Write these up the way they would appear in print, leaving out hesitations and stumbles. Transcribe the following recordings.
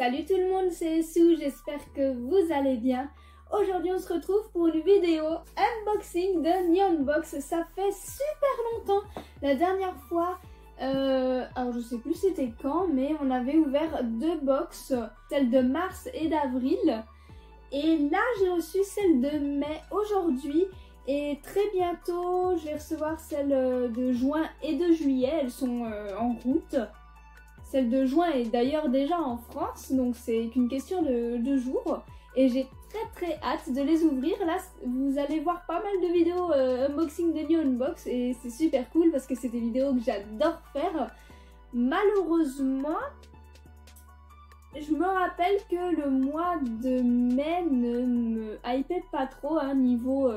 Salut tout le monde, c'est Sue, j'espère que vous allez bien. Aujourd'hui on se retrouve pour une vidéo unboxing de Neonbox. Ça fait super longtemps. La dernière fois, alors je sais plus c'était quand, mais on avait ouvert deux box, celle de mars et d'avril. Et là j'ai reçu celle de mai aujourd'hui. Et très bientôt je vais recevoir celle de juin et de juillet, elles sont en route. Celle de juin est d'ailleurs déjà en France, donc c'est qu'une question de jours. Et j'ai très hâte de les ouvrir. Là, vous allez voir pas mal de vidéos unboxing de Neonbox et c'est super cool parce que c'est des vidéos que j'adore faire. Malheureusement, je me rappelle que le mois de mai ne me hypait pas trop à niveau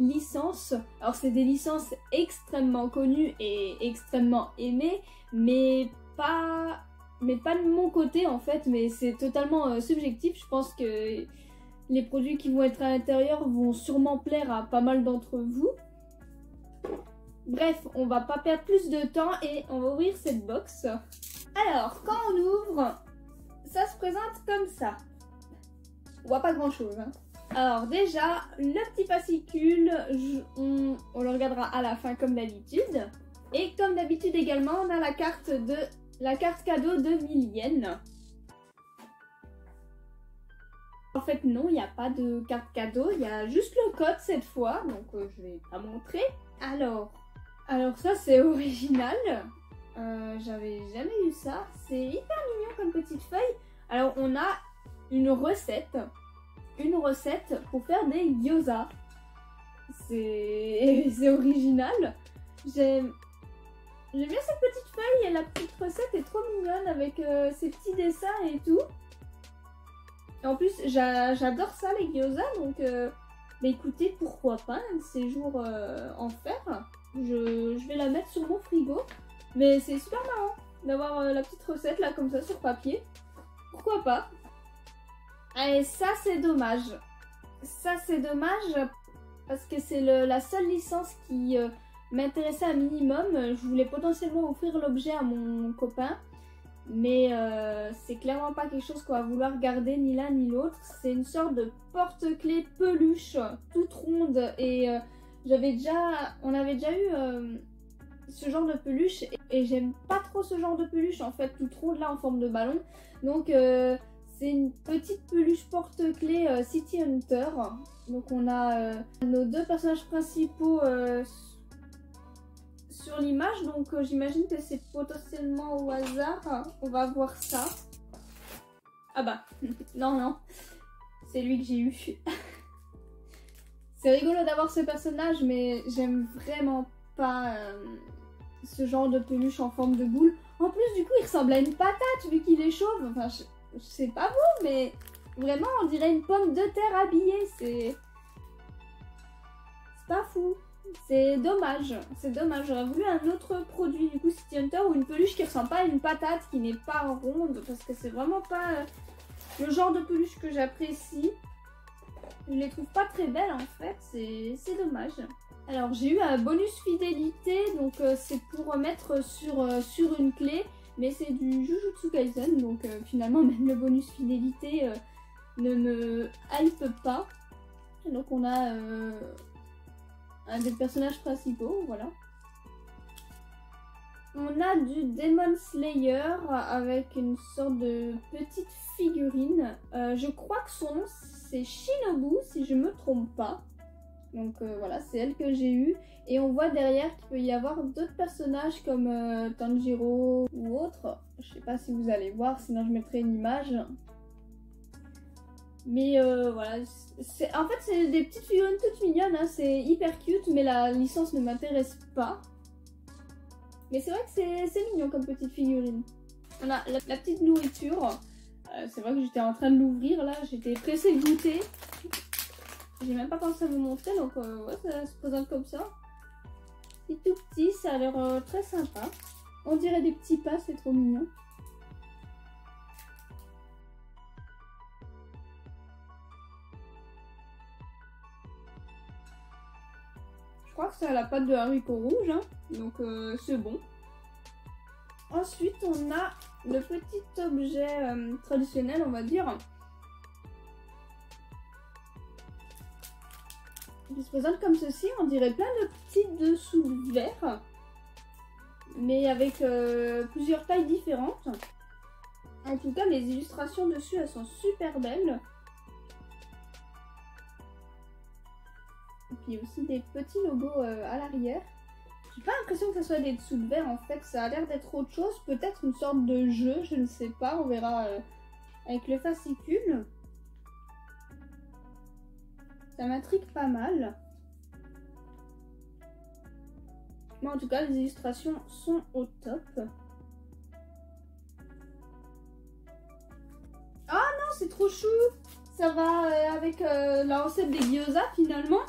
licence. Alors c'est des licences extrêmement connues et extrêmement aimées, mais pas de mon côté en fait, mais c'est totalement subjectif. Je pense que les produits qui vont être à l'intérieur vont sûrement plaire à pas mal d'entre vous. Bref, on va pas perdre plus de temps et on va ouvrir cette box. Alors, quand on ouvre, ça se présente comme ça. On voit pas grand chose, hein. Alors déjà, le petit fascicule, on le regardera à la fin comme d'habitude. Et comme d'habitude également, on a la carte cadeau de 1000 yens. En fait non, il n'y a pas de carte cadeau, il y a juste le code cette fois, donc je vais pas montrer. Alors ça c'est original, j'avais jamais vu ça, c'est hyper mignon comme petite feuille. Alors on a une recette pour faire des gyoza. C'est original. J'aime bien cette petite feuille et la petite recette est trop mignonne avec ses petits dessins et tout. Et en plus, j'adore ça les gyoza, donc bah écoutez, pourquoi pas un de ces jours en faire. Je vais la mettre sur mon frigo. Mais c'est super marrant d'avoir la petite recette là comme ça sur papier. Pourquoi pas. Et ça c'est dommage. Ça c'est dommage parce que c'est la seule licence qui m'intéressait un minimum. Je voulais potentiellement offrir l'objet à mon copain, mais c'est clairement pas quelque chose qu'on va vouloir garder ni l'un ni l'autre. C'est une sorte de porte-clés peluche toute ronde et on avait déjà eu ce genre de peluche et j'aime pas trop ce genre de peluche en fait toute ronde là en forme de ballon. Donc c'est une petite peluche porte-clés City Hunter. Donc on a nos deux personnages principaux sur l'image, donc j'imagine que c'est potentiellement au hasard. On va voir ça. Ah bah, non, c'est lui que j'ai eu. C'est rigolo d'avoir ce personnage, mais j'aime vraiment pas ce genre de peluche en forme de boule. En plus, du coup, il ressemble à une patate vu qu'il est chauve. Enfin, je sais pas vous, mais vraiment, on dirait une pomme de terre habillée. C'est pas fou. C'est dommage, j'aurais voulu un autre produit du coup City Hunter ou une peluche qui ressemble pas à une patate, qui n'est pas ronde, parce que c'est vraiment pas le genre de peluche que j'apprécie. Je les trouve pas très belles en fait, c'est dommage. Alors j'ai eu un bonus fidélité, donc c'est pour mettre sur une clé, mais c'est du Jujutsu Kaisen, donc finalement même le bonus fidélité ne me hype pas. Et donc on a un des personnages principaux, voilà. On a du Demon Slayer avec une sorte de petite figurine. Je crois que son nom c'est Shinobu si je me trompe pas. Donc voilà, c'est elle que j'ai eue. Et on voit derrière qu'il peut y avoir d'autres personnages comme Tanjiro ou autres. Je sais pas si vous allez voir, sinon je mettrai une image. Mais voilà, en fait c'est des petites figurines toutes mignonnes, hein. C'est hyper cute, mais la licence ne m'intéresse pas. Mais c'est vrai que c'est mignon comme petite figurine. On a la petite nourriture. C'est vrai que j'étais en train de l'ouvrir là, j'étais pressée de goûter. J'ai même pas pensé à vous montrer, donc ouais, ça se présente comme ça. C'est tout petit, ça a l'air très sympa. On dirait des petits pas, c'est trop mignon. Je crois que c'est à la pâte de haricots rouges, hein, donc c'est bon. On Ensuite, on a le petit objet traditionnel, on va dire. Il se présente comme ceci, on dirait plein de petits dessous de verre, mais avec plusieurs tailles différentes. En tout cas, les illustrations dessus, elles sont super belles. Et puis aussi des petits logos à l'arrière. J'ai pas l'impression que ce soit des dessous de verre, en fait, ça a l'air d'être autre chose, peut-être une sorte de jeu, je ne sais pas, on verra avec le fascicule. Ça m'intrigue pas mal. Mais en tout cas, les illustrations sont au top. Ah non, c'est trop chou! Ça va avec la recette des gyoza finalement.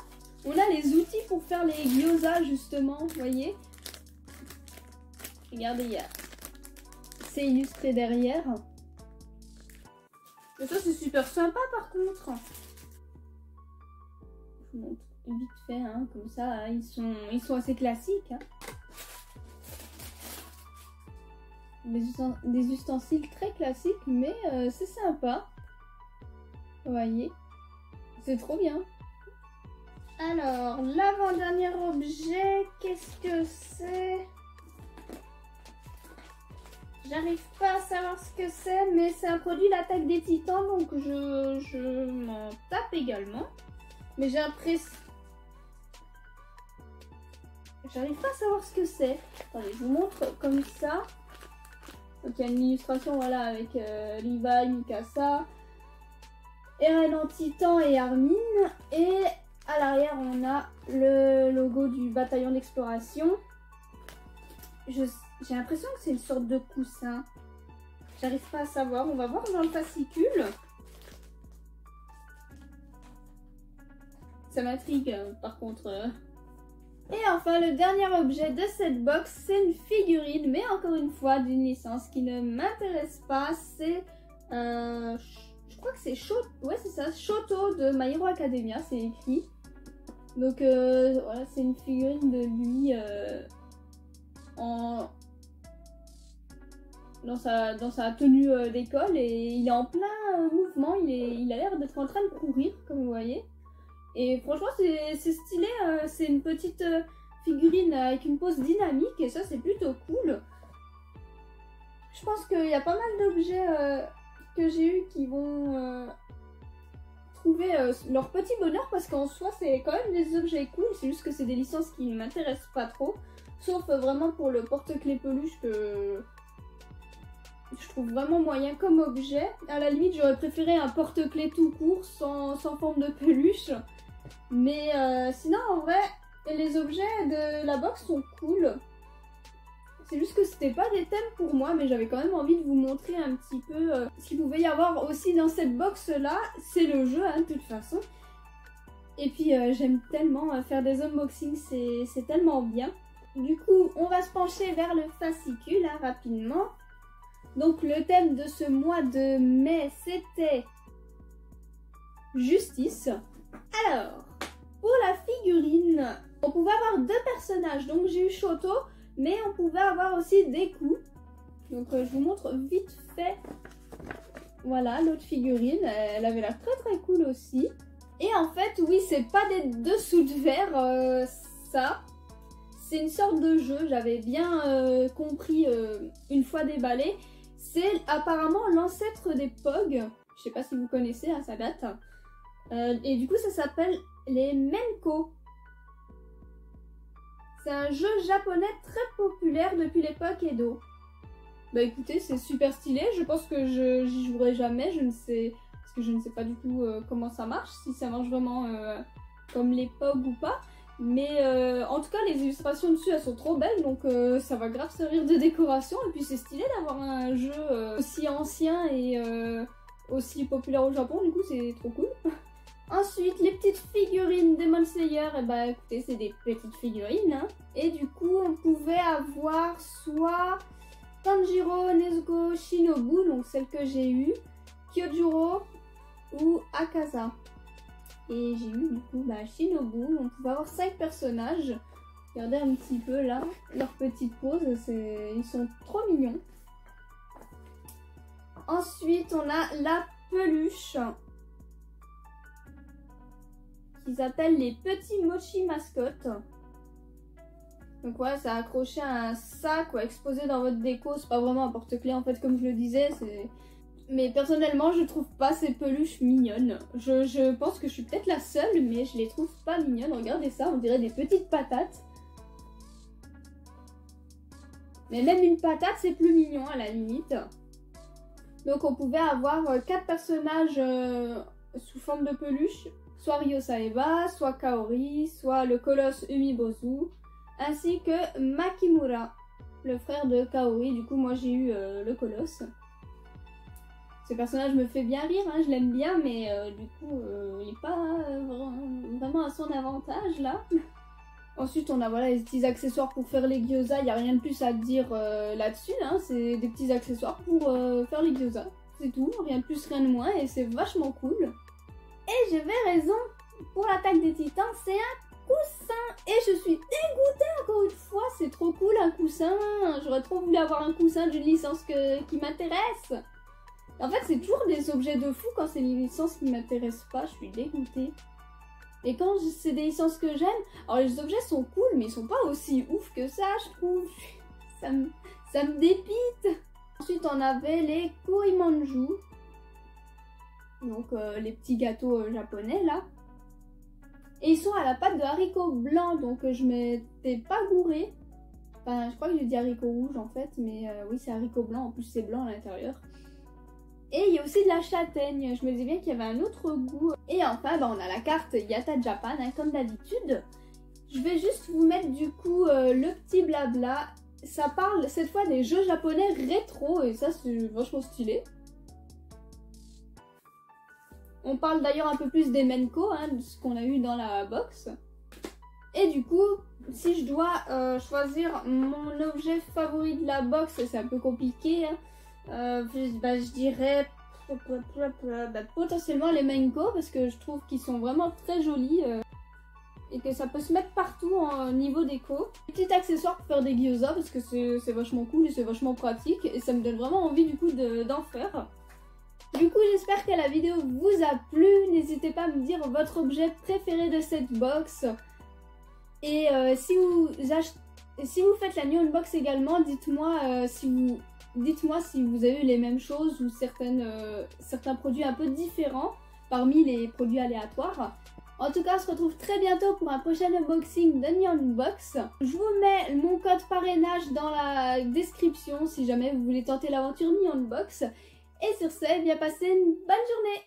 On a les outils pour faire les gyoza justement, vous voyez. Regardez, c'est illustré derrière. Et ça c'est super sympa par contre. Je vous montre vite fait, hein, comme ça, hein, ils sont assez classiques. Hein. Des ustensiles très classiques, mais c'est sympa. Vous voyez, c'est trop bien. Alors, l'avant-dernier objet, qu'est-ce que c'est? J'arrive pas à savoir ce que c'est, mais c'est un produit l'attaque des titans, donc je m'en tape également. Mais j'ai l'impression... J'arrive pas à savoir ce que c'est. Attendez, je vous montre comme ça. Donc il y a une illustration, voilà, avec Levi, Mikasa, Eren en titan et Armin. Et à l'arrière, on a le logo du bataillon d'exploration. J'ai l'impression que c'est une sorte de coussin. J'arrive pas à savoir. On va voir dans le fascicule. Ça m'intrigue, par contre. Et enfin, le dernier objet de cette box, c'est une figurine, mais encore une fois, d'une licence qui ne m'intéresse pas. C'est, je crois que c'est ouais, c'est ça, Shoto de My Hero Academia, c'est écrit. Donc voilà, c'est une figurine de lui dans sa tenue d'école, et il est en plein mouvement. Il a l'air d'être en train de courir, comme vous voyez. Et franchement, c'est stylé, c'est une petite figurine avec une pose dynamique, et ça, c'est plutôt cool. Je pense qu'il y a pas mal d'objets que j'ai eu qui vont trouver leur petit bonheur, parce qu'en soi, c'est quand même des objets cool, c'est juste que c'est des licences qui ne m'intéressent pas trop, sauf vraiment pour le porte-clés peluche que je trouve vraiment moyen comme objet. À la limite, j'aurais préféré un porte-clés tout court, sans forme de peluche. Mais sinon, en vrai, les objets de la box sont cool. C'est juste que c'était pas des thèmes pour moi, mais j'avais quand même envie de vous montrer un petit peu ce qu'il pouvait y avoir aussi dans cette box-là. C'est le jeu, hein, de toute façon. Et puis, j'aime tellement faire des unboxings, c'est tellement bien. Du coup, on va se pencher vers le fascicule, hein, rapidement. Donc, le thème de ce mois de mai, c'était justice. Alors, pour la figurine, on pouvait avoir deux personnages. Donc j'ai eu Shoto, mais on pouvait avoir aussi Deku. Donc je vous montre vite fait. Voilà, l'autre figurine, elle avait l'air très très cool aussi. Et en fait, oui, c'est pas des dessous de verre, ça. C'est une sorte de jeu, j'avais bien compris une fois déballé. C'est apparemment l'ancêtre des POG. Je sais pas si vous connaissez, hein, ça date. Et du coup, ça s'appelle les Menko. C'est un jeu japonais très populaire depuis l'époque Edo. Bah écoutez, c'est super stylé. Je pense que j'y jouerai jamais. Je ne sais, parce que je ne sais pas du tout comment ça marche, si ça marche vraiment comme les POG ou pas. Mais en tout cas, les illustrations dessus, elles sont trop belles, donc ça va grave servir de décoration. Et puis c'est stylé d'avoir un jeu aussi ancien et aussi populaire au Japon. Du coup, c'est trop cool. Ensuite, les petites figurines Demon Slayer, et bah écoutez, c'est des petites figurines. Hein. Et du coup, on pouvait avoir soit Tanjiro, Nezuko, Shinobu, donc celle que j'ai eue, Kyojuro ou Akaza. Et j'ai eu du coup Shinobu, on pouvait avoir 5 personnages. Regardez un petit peu là, leur petite pose, ils sont trop mignons. Ensuite, on a la peluche qui s'appelle les petits mochi mascottes. Donc ouais, c'est accroché à un sac ou exposé dans votre déco. C'est pas vraiment un porte-clés en fait, comme je le disais. Mais personnellement, je trouve pas ces peluches mignonnes. Je pense que je suis peut-être la seule, mais je les trouve pas mignonnes. Regardez ça, on dirait des petites patates. Mais même une patate, c'est plus mignon à la limite. Donc on pouvait avoir 4 personnages sous forme de peluche. Soit Ryo Saeba, soit Kaori, soit le colosse Umibozu, ainsi que Makimura, le frère de Kaori. Du coup, moi j'ai eu le colosse. Ce personnage me fait bien rire, hein, je l'aime bien, mais du coup, il n'est pas vraiment à son avantage là. Ensuite, on a voilà, les petits accessoires pour faire les gyoza. Il n'y a rien de plus à dire là-dessus. Hein. C'est des petits accessoires pour faire les gyoza. C'est tout, rien de plus, rien de moins, et c'est vachement cool. Et j'avais raison, pour l'attaque des titans, c'est un coussin. Et je suis dégoûtée encore une fois, c'est trop cool un coussin. J'aurais trop voulu avoir un coussin d'une licence qui m'intéresse. En fait, c'est toujours des objets de fou quand c'est une licence qui m'intéresse pas, je suis dégoûtée. Et quand c'est des licences que j'aime, alors les objets sont cool, mais ils sont pas aussi ouf que ça, je trouve. Ça me dépite. Ensuite, on avait les koimanju. Donc, les petits gâteaux japonais, là. Et ils sont à la pâte de haricots blancs, donc je m'étais pas gourée. Enfin, je crois que j'ai dit haricots rouges, en fait, mais oui, c'est haricots blancs. En plus, c'est blanc à l'intérieur. Et il y a aussi de la châtaigne, je me disais bien qu'il y avait un autre goût. Et enfin, on a la carte Yata Japan, hein, comme d'habitude. Je vais juste vous mettre du coup le petit blabla. Ça parle cette fois des jeux japonais rétro, et ça c'est vachement stylé. On parle d'ailleurs un peu plus des Menko, hein, de ce qu'on a eu dans la box. Et du coup, si je dois choisir mon objet favori de la box, c'est un peu compliqué, hein. Je dirais potentiellement les Menko parce que je trouve qu'ils sont vraiment très jolis et que ça peut se mettre partout au niveau déco. Petit accessoire pour faire des gyoza parce que c'est vachement cool et c'est vachement pratique et ça me donne vraiment envie du coup d'en faire. Du coup, j'espère que la vidéo vous a plu. N'hésitez pas à me dire votre objet préféré de cette box. Et si vous faites la new unbox également, dites-moi si vous avez eu les mêmes choses ou certains produits un peu différents parmi les produits aléatoires. En tout cas, on se retrouve très bientôt pour un prochain unboxing de Nyan Box. Je vous mets mon code parrainage dans la description si jamais vous voulez tenter l'aventure Nyan Box. Et sur ce, bien passez une bonne journée.